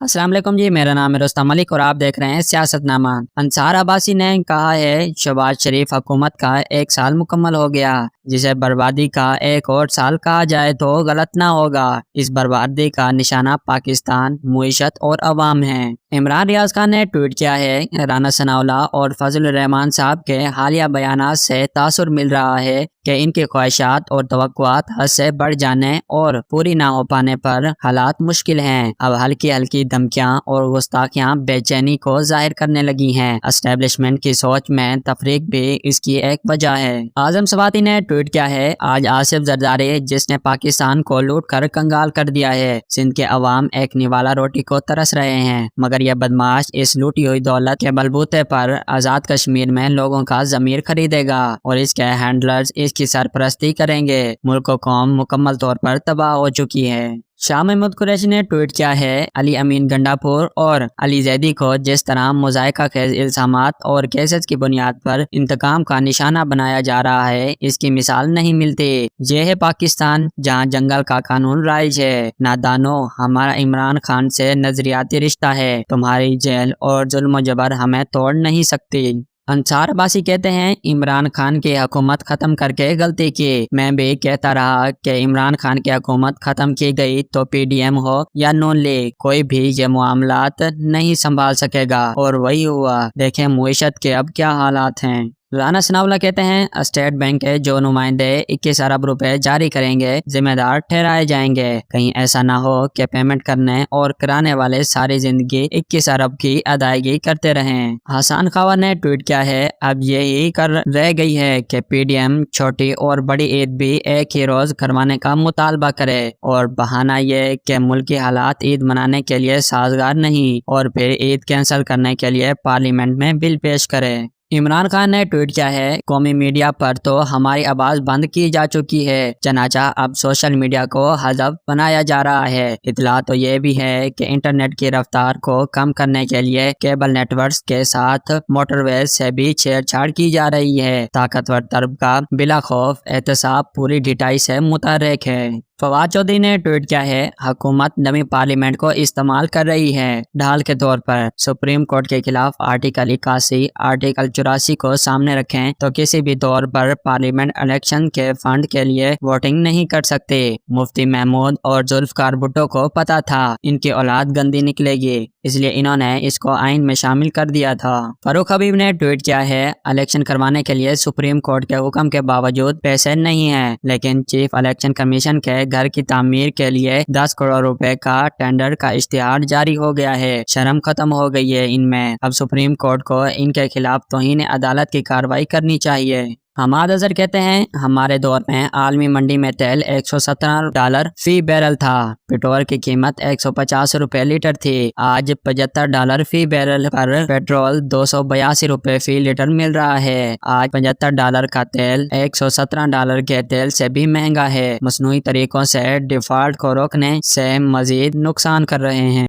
अस्सलाम वालेकुम जी, मेरा नाम है रुस्तम मलिक और आप देख रहे हैं सियासतनामा। अंसार अब्बासी ने कहा है शहबाज शरीफ हुकूमत का 1 साल मुकम्मल हो गया, जिसे बर्बादी का एक और साल कहा जाए तो गलत ना होगा। इस बर्बादी का निशाना पाकिस्तान, मुईशत और अवाम है। इमरान रियाज खान ने ट्वीट किया है, राना सनाउल्लाह और फजल रहमान साहब के हालिया बयानात से तासुर मिल रहा है कि इनकी ख्वाहिशात और तवक्कुआत हद से बढ़ जाने और पूरी ना हो पाने पर हालात मुश्किल हैं। अब हल्की हल्की धमकियां और गुस्ताखियां बेचैनी को जाहिर करने लगी हैं। एस्टेब्लिशमेंट की सोच में तफरीक भी इसकी एक वजह है। आजम सवाती ने ट्वीट किया है, आज आसिफ जरदारी जिसने पाकिस्तान को लूट कर कंगाल कर दिया है, सिंध के अवाम एक निवाला रोटी को तरस रहे हैं, मगर यह बदमाश इस लूटी हुई दौलत के बलबूते पर आजाद कश्मीर में लोगों का जमीर खरीदेगा और इसके हैंडलर्स इसकी सरपरस्ती करेंगे। मुल्क को कौम मुकम्मल तौर पर तबाह हो चुकी है। शाह महमूद कुरैशी ने ट्वीट किया है, अली अमीन गंडापुर और अली जैदी को जिस तरह मुज़ायका खेज इल्जामात और केसेस की बुनियाद पर इंतकाम का निशाना बनाया जा रहा है, इसकी मिसाल नहीं मिलती। ये है पाकिस्तान जहां जंगल का कानून राइज है। नादानो, हमारा इमरान खान से नजरियाती रिश्ता है, तुम्हारी जेल और जुल्म जबर हमें तोड़ नहीं सकती। अंसार अब्बासी कहते हैं, इमरान खान की हुकूमत खत्म करके गलती की। मैं भी कहता रहा कि इमरान खान की हुकूमत खत्म की गई तो पीडीएम हो या नून लीग, कोई भी ये मामलात नहीं संभाल सकेगा, और वही हुआ। देखें मुईशत के अब क्या हालात हैं। राना सनाउल्लाह कहते हैं, स्टेट बैंक के जो नुमाइंदे 21 अरब रुपए जारी करेंगे जिम्मेदार ठहराए जाएंगे। कहीं ऐसा ना हो कि पेमेंट करने और कराने वाले सारी जिंदगी 21 अरब की अदायगी करते रहें। हसन खावर ने ट्वीट किया है, अब यही कर रह गई है कि पीडीएम छोटी और बड़ी ईद भी एक ही रोज करवाने का मुतालबा करे, और बहाना ये कि मुल्क की हालात ईद मनाने के लिए साजगार नहीं, और फिर ईद कैंसिल करने के लिए पार्लियामेंट में बिल पेश करे। इमरान खान ने ट्वीट किया है, कौमी मीडिया पर तो हमारी आवाज बंद की जा चुकी है, चनाचा अब सोशल मीडिया को हज़फ बनाया जा रहा है। इतला तो ये भी है कि इंटरनेट की रफ्तार को कम करने के लिए केबल नेटवर्क्स के साथ मोटरवेज से भी छेड़छाड़ की जा रही है। ताकतवर तरफ का बिला खौफ एहतसाब पूरी ढिठाई से मुतहर्रिक है। फवाद चौधरी ने ट्वीट किया है, हुकूमत नवी पार्लियामेंट को इस्तेमाल कर रही है ढाल के तौर पर। सुप्रीम कोर्ट के खिलाफ आर्टिकल 81, आर्टिकल 84 को सामने रखें तो किसी भी तौर पर पार्लियामेंट इलेक्शन के फंड के लिए वोटिंग नहीं कर सकते। मुफ्ती महमूद और जुल्फकार भुट्टो को पता था इनकी औलाद गंदी निकलेगी, इसलिए इन्होंने इसको आइन में शामिल कर दिया था। फारूक हबीब ने ट्वीट किया है, इलेक्शन करवाने के लिए सुप्रीम कोर्ट के हुक्म के बावजूद पैसे नहीं है, लेकिन चीफ इलेक्शन कमीशन के घर की तामीर के लिए 10 करोड़ रुपए का टेंडर का इश्तिहार जारी हो गया है। शर्म खत्म हो गई है इनमें। अब सुप्रीम कोर्ट को इनके खिलाफ तौहीन अदालत की कार्रवाई करनी चाहिए। हमाद अजहर कहते हैं, हमारे दौर में आलमी मंडी में तेल $117 फी बैरल था, पेट्रोल की कीमत 150 रुपए लीटर थी। आज $75 फी बैरल पर पेट्रोल 282 रुपए फी लीटर मिल रहा है। आज $75 का तेल $117 के तेल से भी महंगा है। मसनूई तरीकों से डिफॉल्ट को रोकने से मजीद नुकसान कर रहे हैं।